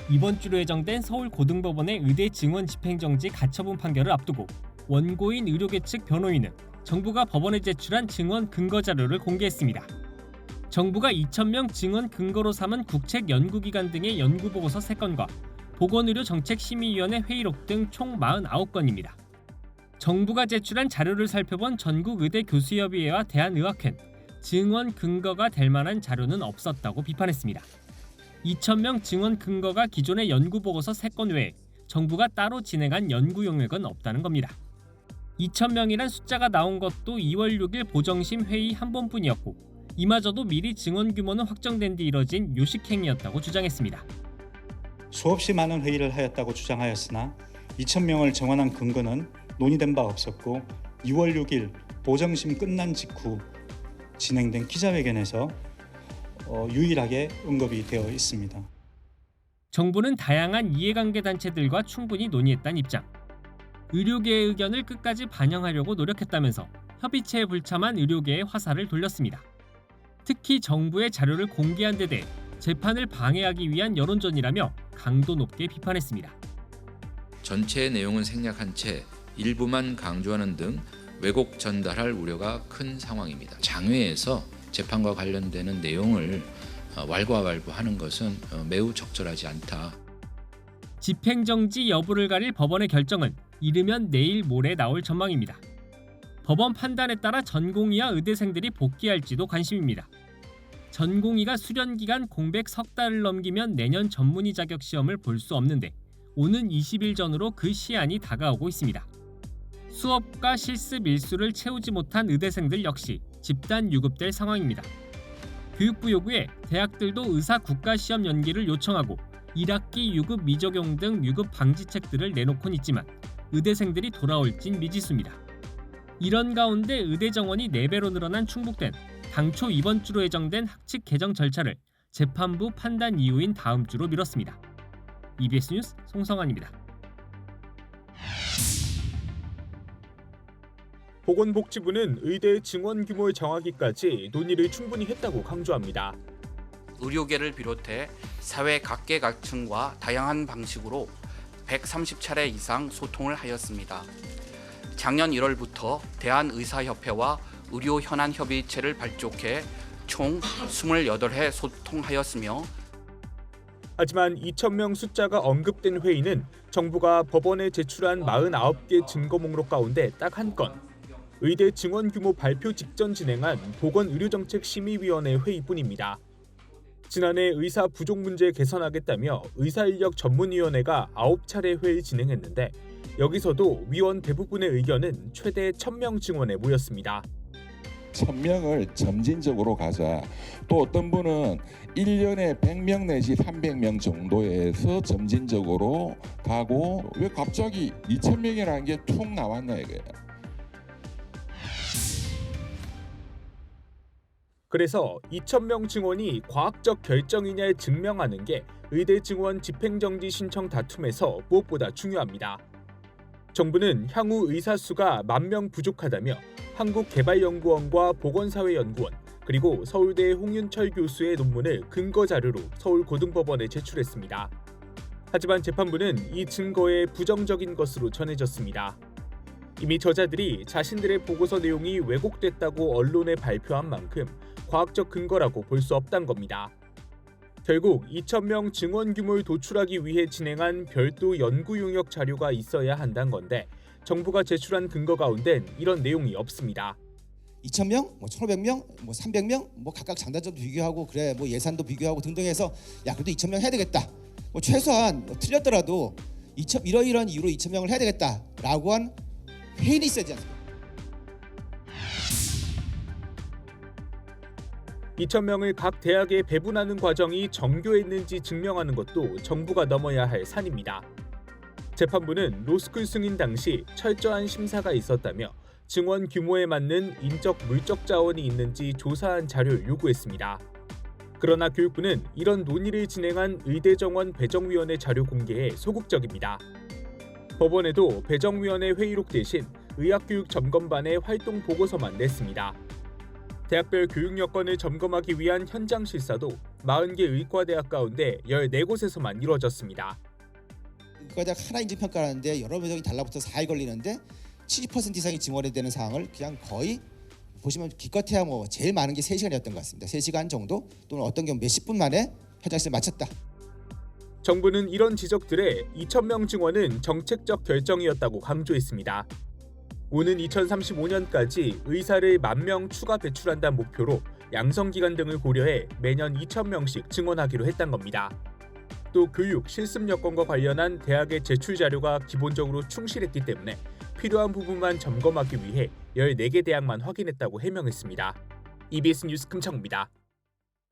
이번 주로 예정된 서울고등법원의 의대 증원 집행정지 가처분 판결을 앞두고 원고인 의료계 측 변호인은 정부가 법원에 제출한 증언 근거 자료를 공개했습니다. 정부가 2,000명 증언 근거로 삼은 국책연구기관 등의 연구보고서 3건과 보건의료정책심의위원회 회의록 등 총 49건입니다. 정부가 제출한 자료를 살펴본 전국의대교수협의회와 대한의학회, 증언 근거가 될 만한 자료는 없었다고 비판했습니다. 2,000명 증언 근거가 기존의 연구보고서 3건 외에 정부가 따로 진행한 연구 용역은 없다는 겁니다. 2,000명이란 숫자가 나온 것도 2월 6일 보정심 회의 한 번뿐이었고 이마저도 미리 증언 규모는 확정된 뒤 이뤄진 요식행위였다고 주장했습니다. 수없이 많은 회의를 하였다고 주장하였으나 2,000명을 정원한 근거는 논의된 바 없었고 2월 6일 보정심 끝난 직후 진행된 기자회견에서 유일하게 언급이 되어 있습니다. 정부는 다양한 이해관계 단체들과 충분히 논의했다는 입장. 의료계의 의견을 끝까지 반영하려고 노력했다면서 협의체에 불참한 의료계의 화살을 돌렸습니다. 특히 정부의 자료를 공개한 데 대해 재판을 방해하기 위한 여론전이라며 강도 높게 비판했습니다. 전체 내용은 생략한 채 일부만 강조하는 등 왜곡 전달할 우려가 큰 상황입니다. 장외에서 재판과 관련되는 내용을 왈가왈부하는 것은 매우 적절하지 않다. 집행정지 여부를 가릴 법원의 결정은 이르면 내일 모레 나올 전망입니다. 법원 판단에 따라 전공의와 의대생들이 복귀할지도 관심입니다. 전공의가 수련기간 공백 석 달을 넘기면 내년 전문의 자격 시험을 볼 수 없는데 오는 20일 전으로 그 시한이 다가오고 있습니다. 수업과 실습 일수를 채우지 못한 의대생들 역시 집단 유급될 상황입니다. 교육부 요구에 대학들도 의사 국가시험 연기를 요청하고 1학기 유급 미적용 등 유급 방지책들을 내놓곤 있지만 의대생들이 돌아올진 미지수입니다. 이런 가운데 의대 정원이 4배로 늘어난 충북대는 당초 이번 주로 예정된 학칙 개정 절차를 재판부 판단 이후인 다음 주로 미뤘습니다. EBS 뉴스 송성환입니다. 보건복지부는 의대 증원 규모를 정하기까지 논의를 충분히 했다고 강조합니다. 의료계를 비롯해 사회 각계각층과 다양한 방식으로 130차례 이상 소통을 하였습니다. 작년 1월부터 대한의사협회와 의료현안협의체를 발족해 총 28회 소통하였으며 하지만 2,000명 숫자가 언급된 회의는 정부가 법원에 제출한 49개 증거 목록 가운데 딱 한 건, 의대 증원 규모 발표 직전 진행한 보건의료정책심의위원회 회의뿐입니다. 지난해 의사 부족 문제 개선하겠다며 의사인력 전문위원회가 9차례 회의 진행했는데 여기서도 위원 대부분의 의견은 최대 1,000명 증원에 모였습니다. 1,000명을 점진적으로 가자. 또 어떤 분은 1년에 100명 내지 300명 정도에서 점진적으로 가고 왜 갑자기 2,000명이라는 게 툭 나왔나 이거예요. 그래서 2,000명 증원이 과학적 결정이냐를 증명하는 게 의대 증원 집행정지 신청 다툼에서 무엇보다 중요합니다. 정부는 향후 의사 수가 10,000명 부족하다며 한국개발연구원과 보건사회연구원 그리고 서울대 홍윤철 교수의 논문을 근거 자료로 서울고등법원에 제출했습니다. 하지만 재판부는 이 증거에 부정적인 것으로 전해졌습니다. 이미 저자들이 자신들의 보고서 내용이 왜곡됐다고 언론에 발표한 만큼 과학적 근거라고 볼 수 없다는 겁니다. 결국 2,000명 증원 규모를 도출하기 위해 진행한 별도 연구 용역 자료가 있어야 한다는 건데 정부가 제출한 근거 가운데는 이런 내용이 없습니다. 2,000명, 1,500명, 300명, 각각 장단점도 비교하고 그래 예산도 비교하고 등등 해서 그래도 2,000명 해야 되겠다. 최소한 틀렸더라도 이러이러한 이유로 2,000명을 해야 되겠다라고 한 회의는 있어야 되지 않습니까? 2,000명을 각 대학에 배분하는 과정이 정교했는지 증명하는 것도 정부가 넘어야 할 산입니다. 재판부는 로스쿨 승인 당시 철저한 심사가 있었다며 증원 규모에 맞는 인적 물적 자원이 있는지 조사한 자료를 요구했습니다. 그러나 교육부는 이런 논의를 진행한 의대정원 배정위원회 자료 공개에 소극적입니다. 법원에도 배정위원회 회의록 대신 의학교육점검반의 활동 보고서만 냈습니다. 대학별 교육 여건을 점검하기 위한 현장 실사도 40개 의과대학 가운데 14곳에서만 이루어졌습니다. 의과대학 하나 인증평가하는데 여러 명이 달라붙어 4일 걸리는데 70% 이상이 증원이 되는 상황을 그냥 거의 보시면 기껏해야 뭐 제일 많은 게 3시간이었던 것 같습니다. 3시간 정도 또는 어떤 경우 몇십 분 만에 현장실을 마쳤다. 정부는 이런 지적들에 2,000명 증원은 정책적 결정이었다고 강조했습니다. 오는 2035년까지 의사를 10,000명 추가 배출한다는 목표로 양성기간 등을 고려해 매년 2,000명씩 증원하기로 했던 겁니다. 또 교육, 실습 여건과 관련한 대학의 제출 자료가 기본적으로 충실했기 때문에 필요한 부분만 점검하기 위해 14개 대학만 확인했다고 해명했습니다. EBS 뉴스 금창우입니다.